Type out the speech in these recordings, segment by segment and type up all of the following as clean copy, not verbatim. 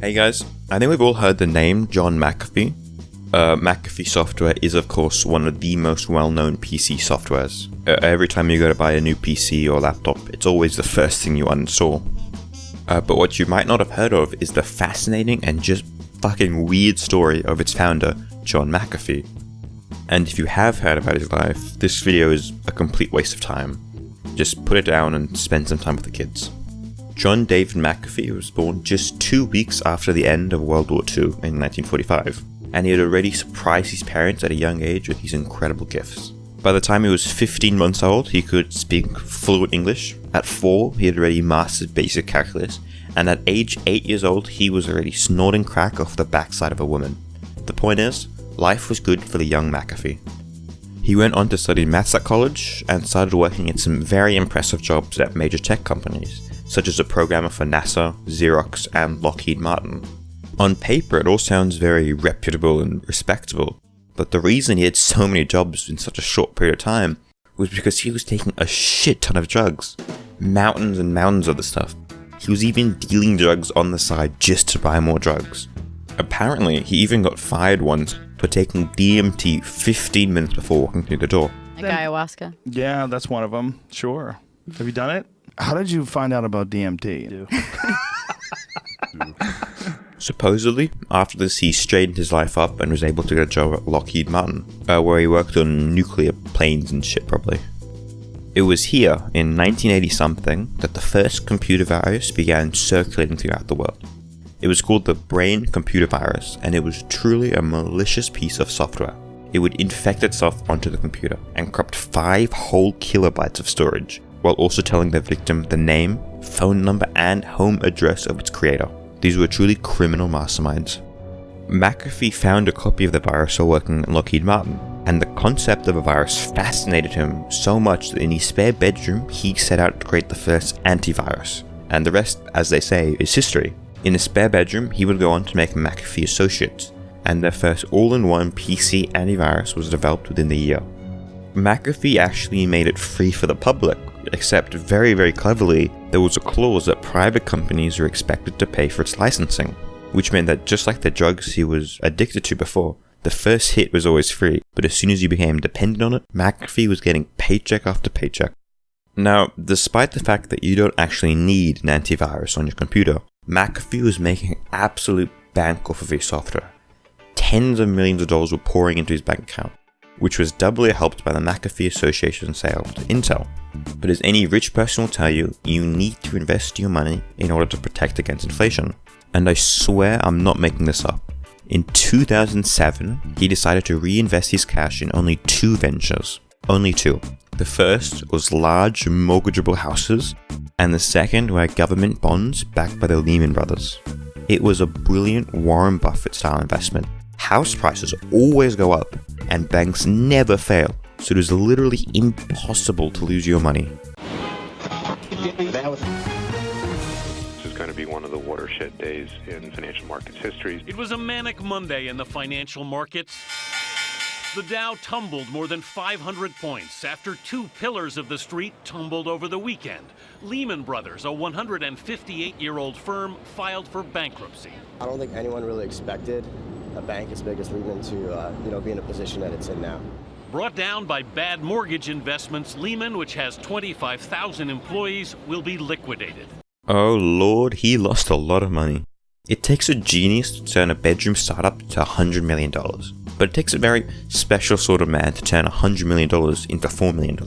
Hey guys, I think we've all heard the name John McAfee. McAfee software is of course one of the most well-known PC softwares. Every time you go to buy a new PC or laptop, it's always the first thing you uninstall. But what you might not have heard of is the fascinating and just fucking weird story of its founder, John McAfee. And if you have heard about his life, this video is a complete waste of time. Just put it down and spend some time with the kids. John David McAfee was born just 2 weeks after the end of World War II in 1945, and he had already surprised his parents at a young age with these incredible gifts. By the time he was 15 months old, he could speak fluent English. At 4, he had already mastered basic calculus, and at age 8 years old, he was already snorting crack off the backside of a woman. The point is, life was good for the young McAfee. He went on to study maths at college and started working in some very impressive jobs at major tech companies, such as a programmer for NASA, Xerox, and Lockheed Martin. On paper, it all sounds very reputable and respectable, but the reason he had so many jobs in such a short period of time was because he was taking a shit ton of drugs. Mountains and mountains of the stuff. He was even dealing drugs on the side just to buy more drugs. Apparently, he even got fired once for taking DMT 15 minutes before walking through the door. Like ayahuasca? Yeah, that's one of them. Sure. Have you done it? How did you find out about DMT? Supposedly, after this he straightened his life up and was able to get a job at Lockheed Martin, where he worked on nuclear planes and shit probably. It was here, in 1980-something, that the first computer virus began circulating throughout the world. It was called the brain computer virus, and it was truly a malicious piece of software. It would infect itself onto the computer and corrupt 5 whole kilobytes of storage, while also telling the victim the name, phone number, and home address of its creator. These were truly criminal masterminds. McAfee found a copy of the virus while working at Lockheed Martin, and the concept of a virus fascinated him so much that in his spare bedroom he set out to create the first antivirus. And the rest, as they say, is history. In his spare bedroom, he would go on to make McAfee Associates, and their first all-in-one PC antivirus was developed within the year. McAfee actually made it free for the public, except very, very cleverly, there was a clause that private companies were expected to pay for its licensing, which meant that just like the drugs he was addicted to before, the first hit was always free, but as soon as you became dependent on it, McAfee was getting paycheck after paycheck. Now, despite the fact that you don't actually need an antivirus on your computer, McAfee was making absolute bank off of his software. Tens of millions of dollars were pouring into his bank account, which was doubly helped by the McAfee Association sale to Intel. But as any rich person will tell you, you need to invest your money in order to protect against inflation. And I swear I'm not making this up. In 2007, he decided to reinvest his cash in only 2 ventures. Only 2. The first was large mortgageable houses, and the second were government bonds backed by the Lehman Brothers. It was a brilliant Warren Buffett style investment. House prices always go up, and banks never fail, so it is literally impossible to lose your money. This is going to be one of the watershed days in financial markets history. It was a manic Monday in the financial markets. The Dow tumbled more than 500 points after 2 pillars of the street tumbled over the weekend. Lehman Brothers, a 158-year-old firm, filed for bankruptcy. I don't think anyone really expected a bank as big as Lehman to be in a position that it's in now. Brought down by bad mortgage investments, Lehman, which has 25,000 employees, will be liquidated. Oh lord, he lost a lot of money. It takes a genius to turn a bedroom startup to $100 million, but it takes a very special sort of man to turn $100 million into $4 million.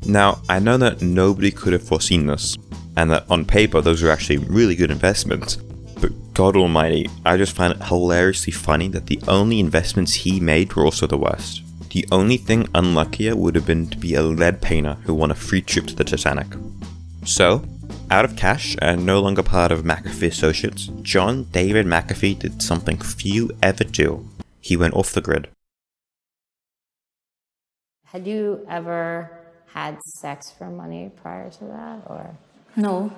Now, I know that nobody could have foreseen this, and that on paper those are actually really good investments, but God almighty, I just find it hilariously funny that the only investments he made were also the worst. The only thing unluckier would have been to be a lead painter who won a free trip to the Titanic. So, out of cash and no longer part of McAfee Associates, John David McAfee did something few ever do. He went off the grid. Had you ever had sex for money prior to that, or? No.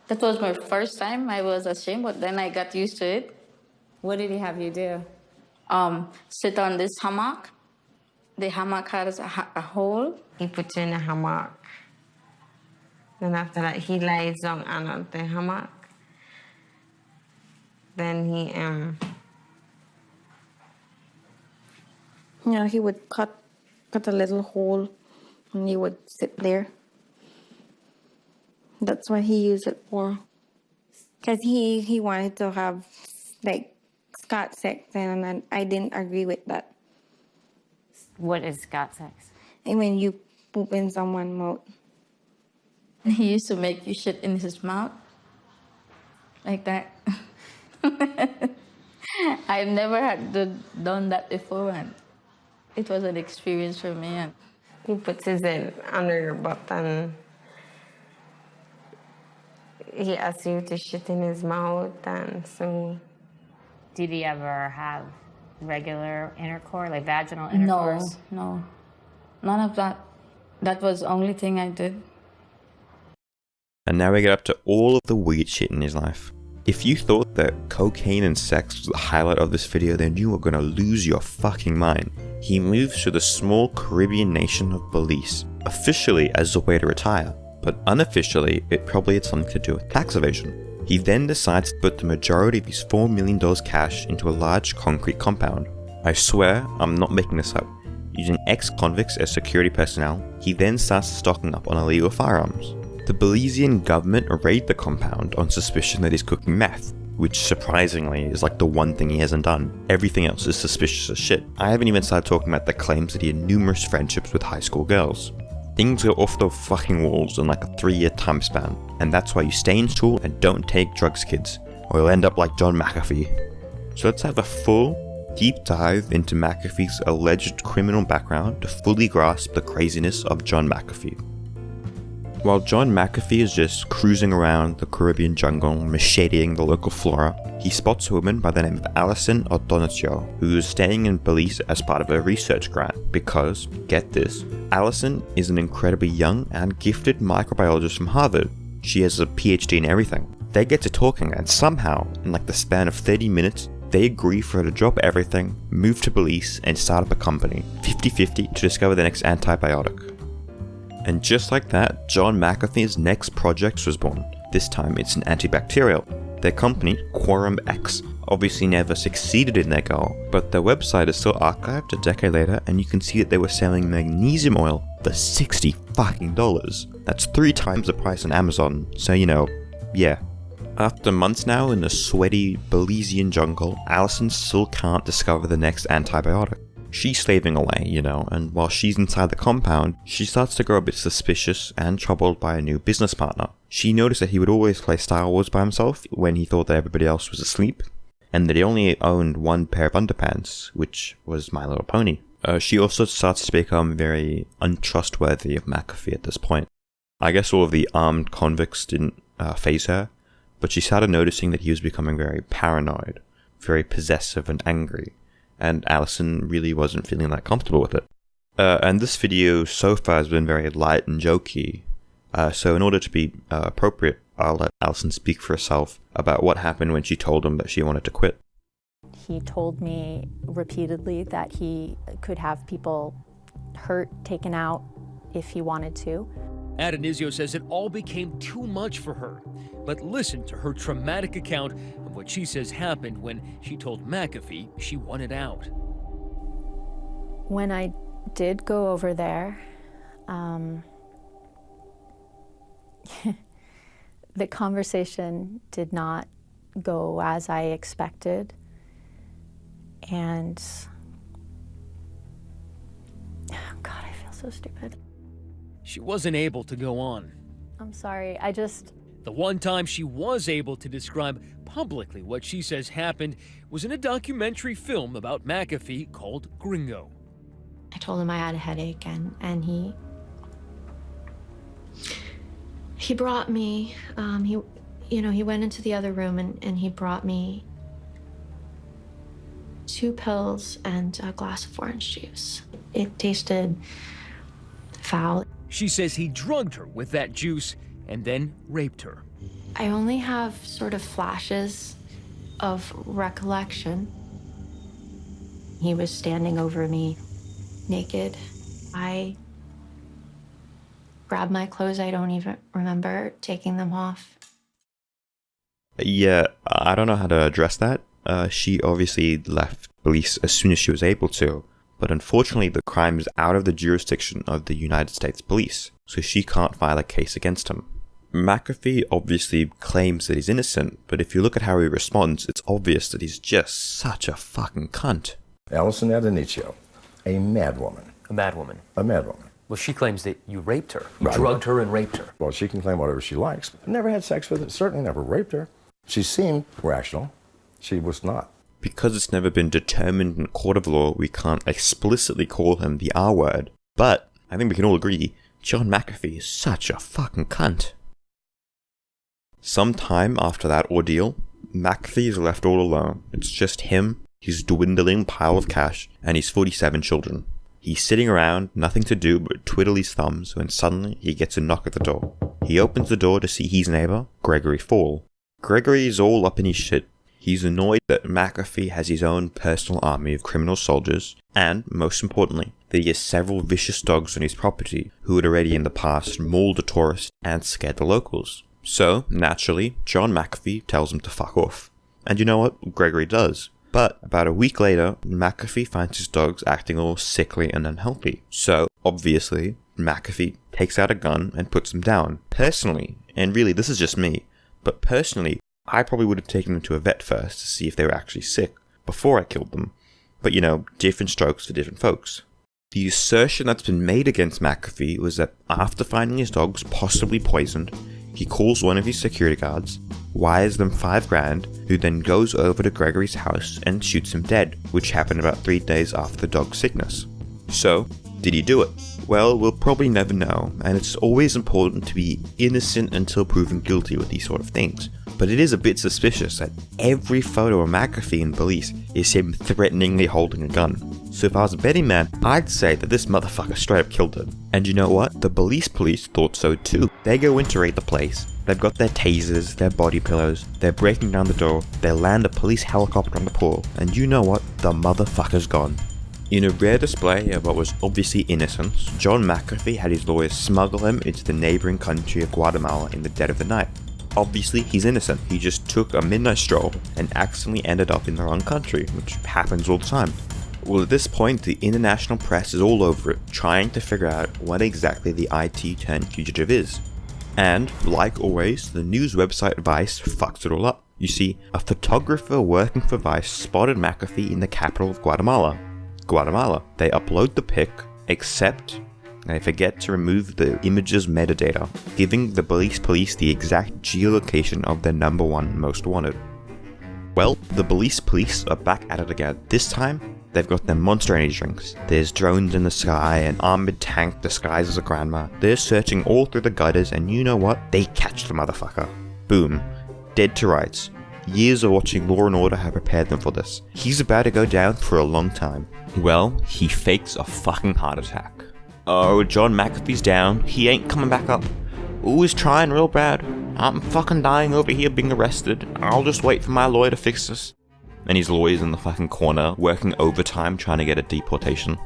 That was my first time. I was ashamed, but then I got used to it. What did he have you do? Sit on this hammock. The hammock has a hole. He puts you in a hammock. Then after that, he lies down under the hammock. then he would cut a little hole and he would sit there. That's what he used it for. Because he wanted to have, like, Scott sex, and then I didn't agree with that. what is Scott sex? And when you poop in someone's mouth. He used to make you shit in his mouth. Like that. I've never done that before, and it was an experience for me. And He puts his head under your butt and he asks you to shit in his mouth, and so... Did he ever have regular intercourse, like vaginal intercourse? No. None of that. That was the only thing I did. And now we get up to all of the weird shit in his life. If you thought that cocaine and sex was the highlight of this video, then you are gonna lose your fucking mind. He moves to the small Caribbean nation of Belize, officially as a way to retire, but unofficially it probably had something to do with tax evasion. He then decides to put the majority of his $4 million cash into a large concrete compound. I swear, I'm not making this up. Using ex-convicts as security personnel, he then starts stocking up on illegal firearms. The Belizean government raid the compound on suspicion that he's cooking meth, which surprisingly is like the one thing he hasn't done. Everything else is suspicious as shit. I haven't even started talking about the claims that he had numerous friendships with high school girls. Things go off the fucking walls in like a 3-year time span, and that's why you stay in school and don't take drugs, kids, or you'll end up like John McAfee. So let's have a full, deep dive into McAfee's alleged criminal background to fully grasp the craziness of John McAfee. While John McAfee is just cruising around the Caribbean jungle, macheting the local flora, he spots a woman by the name of Alison O'Donoghue, who is staying in Belize as part of a research grant because, get this, Alison is an incredibly young and gifted microbiologist from Harvard. She has a PhD in everything. They get to talking, and somehow, in like the span of 30 minutes, they agree for her to drop everything, move to Belize, and start up a company, 50-50, to discover the next antibiotic. And just like that, John McAfee's next project was born. This time it's an antibacterial. Their company, Quorum X, obviously never succeeded in their goal, but their website is still archived a decade later, and you can see that they were selling magnesium oil for $60 fucking dollars. That's 3 times the price on Amazon, so yeah. After months now in the sweaty Belizean jungle, Alison still can't discover the next antibiotic. She's slaving away, and while she's inside the compound, she starts to grow a bit suspicious and troubled by a new business partner. She noticed that he would always play Star Wars by himself when he thought that everybody else was asleep, and that he only owned 1 pair of underpants, which was My Little Pony. She also starts to become very untrustworthy of McAfee at this point. I guess all of the armed convicts didn't faze her, but she started noticing that he was becoming very paranoid, very possessive and angry. And Alison really wasn't feeling that comfortable with it. And this video so far has been very light and jokey, so in order to be appropriate, I'll let Alison speak for herself about what happened when she told him that she wanted to quit. He told me repeatedly that he could have people hurt, taken out, if he wanted to. Adonisio says it all became too much for her, but listen to her traumatic account of what she says happened when she told McAfee she wanted out. When I did go over there, the conversation did not go as I expected, and God, I feel so stupid. She wasn't able to go on. I'm sorry, The one time she was able to describe publicly what she says happened was in a documentary film about McAfee called Gringo. I told him I had a headache, and he brought me, he went into the other room and he brought me 2 pills and a glass of orange juice. It tasted foul. She says he drugged her with that juice and then raped her. I only have sort of flashes of recollection. He was standing over me, naked. I grabbed my clothes. I don't even remember taking them off. Yeah, I don't know how to address that. She obviously left police as soon as she was able to, but unfortunately the crime is out of the jurisdiction of the United States Police, so she can't file a case against him. McAfee obviously claims that he's innocent, but if you look at how he responds, it's obvious that he's just such a fucking cunt. Alison Adonicio, a madwoman. A madwoman? A madwoman. Well, she claims that you raped her. You drugged her and raped her. Well, she can claim whatever she likes. Never had sex with her, certainly never raped her. She seemed rational. She was not. Because it's never been determined in a court of law, we can't explicitly call him the R word. But I think we can all agree, John McAfee is such a fucking cunt. Sometime after that ordeal, McAfee is left all alone. It's just him, his dwindling pile of cash, and his 47 children. He's sitting around, nothing to do but twiddle his thumbs, when suddenly he gets a knock at the door. He opens the door to see his neighbor, Gregory Fall. Gregory is all up in his shit. He's annoyed that McAfee has his own personal army of criminal soldiers, and, most importantly, that he has several vicious dogs on his property who had already in the past mauled a tourist and scared the locals. So, naturally, John McAfee tells him to fuck off. And you know what? Gregory does. But about a week later, McAfee finds his dogs acting all sickly and unhealthy. So, obviously, McAfee takes out a gun and puts them down. Personally, and really this is just me, but personally, I probably would have taken them to a vet first to see if they were actually sick before I killed them. But you know, different strokes for different folks. The assertion that's been made against McAfee was that after finding his dogs possibly poisoned, he calls one of his security guards, wires them $5,000, who then goes over to Gregory's house and shoots him dead, which happened about 3 days after the dog's sickness. So, did he do it? Well, we'll probably never know, and it's always important to be innocent until proven guilty with these sort of things. But it is a bit suspicious that every photo of McAfee in police is him threateningly holding a gun. So if I was a betting man, I'd say that this motherfucker straight up killed him. And you know what? The police thought so too. They go in to raid the place. They've got their tasers, their body pillows, they're breaking down the door, they land a police helicopter on the pool, and you know what? The motherfucker's gone. In a rare display of what was obviously innocence, John McAfee had his lawyers smuggle him into the neighboring country of Guatemala in the dead of the night. Obviously, he's innocent. He just took a midnight stroll and accidentally ended up in the wrong country, which happens all the time. Well, at this point, the international press is all over it, trying to figure out what exactly the IT-turned-fugitive is. And, like always, the news website Vice fucks it all up. You see, a photographer working for Vice spotted McAfee in the capital of Guatemala. They upload the pic, except they forget to remove the image's metadata, giving the police the exact geolocation of their number one most wanted. Well, the police are back at it again. This time, they've got their monster energy drinks. There's drones in the sky, an armored tank disguised as a grandma. They're searching all through the gutters, and you know what? They catch the motherfucker. Boom. Dead to rights. Years of watching Law & Order have prepared them for this. He's about to go down for a long time. Well, he fakes a fucking heart attack. Oh, John McAfee's down. He ain't coming back up. Ooh, he's trying real bad. I'm fucking dying over here being arrested. I'll just wait for my lawyer to fix this. And his lawyer's in the fucking corner, working overtime trying to get a deportation.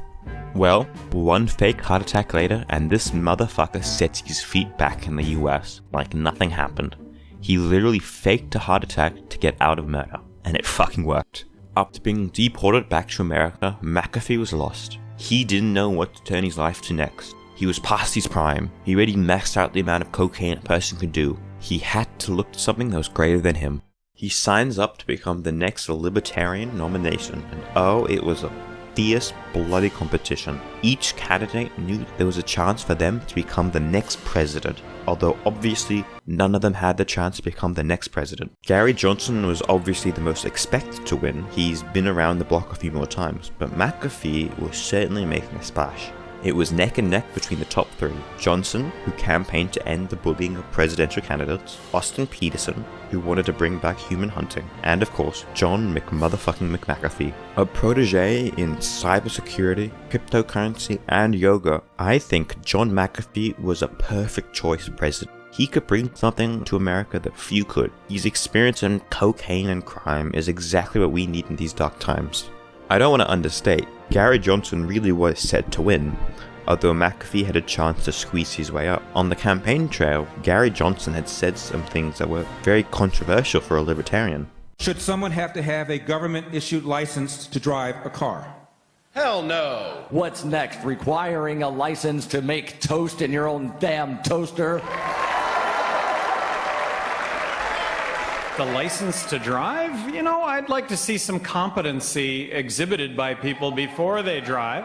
Well, one fake heart attack later, and this motherfucker sets his feet back in the US like nothing happened. He literally faked a heart attack to get out of murder, and it fucking worked. After being deported back to America, McAfee was lost. He didn't know what to turn his life to next. He was past his prime. He already maxed out the amount of cocaine a person could do. He had to look to something that was greater than him. He signs up to become the next Libertarian nomination, and oh, it was a fierce, bloody competition. Each candidate knew there was a chance for them to become the next president, although obviously none of them had the chance to become the next president. Gary Johnson was obviously the most expected to win. He's been around the block a few more times, but McAfee was certainly making a splash. It was neck and neck between the top three. Johnson, who campaigned to end the bullying of presidential candidates, Austin Peterson, who wanted to bring back human hunting, and of course, John McAfee. A protege in cybersecurity, cryptocurrency, and yoga, I think John McAfee was a perfect choice for president. He could bring something to America that few could. His experience in cocaine and crime is exactly what we need in these dark times. I don't want to understate, Gary Johnson really was set to win, although McAfee had a chance to squeeze his way up. On the campaign trail, Gary Johnson had said some things that were very controversial for a libertarian. Should someone have to have a government-issued license to drive a car? Hell no! What's next? Requiring a license to make toast in your own damn toaster? The license to drive? You know, I'd like to see some competency exhibited by people before they drive.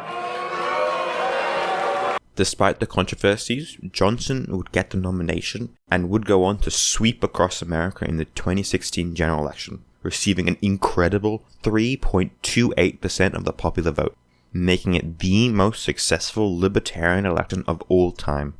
Despite the controversies, Johnson would get the nomination and would go on to sweep across America in the 2016 general election, receiving an incredible 3.28% of the popular vote, making it the most successful libertarian election of all time.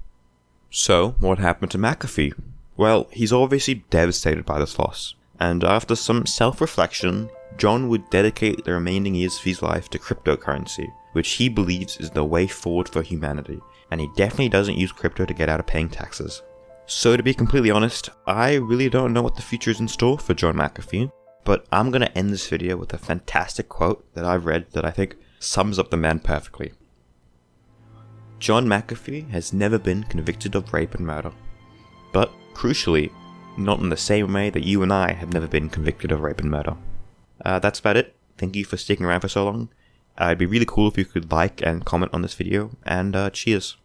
So, what happened to McAfee? Well, he's obviously devastated by this loss, and after some self-reflection, John would dedicate the remaining years of his life to cryptocurrency, which he believes is the way forward for humanity, and he definitely doesn't use crypto to get out of paying taxes. So to be completely honest, I really don't know what the future is in store for John McAfee, but I'm going to end this video with a fantastic quote that I've read that I think sums up the man perfectly. John McAfee has never been convicted of rape and murder, but crucially, not in the same way that you and I have never been convicted of rape and murder. That's about it. Thank you for sticking around for so long. It'd be really cool if you could like and comment on this video, and cheers.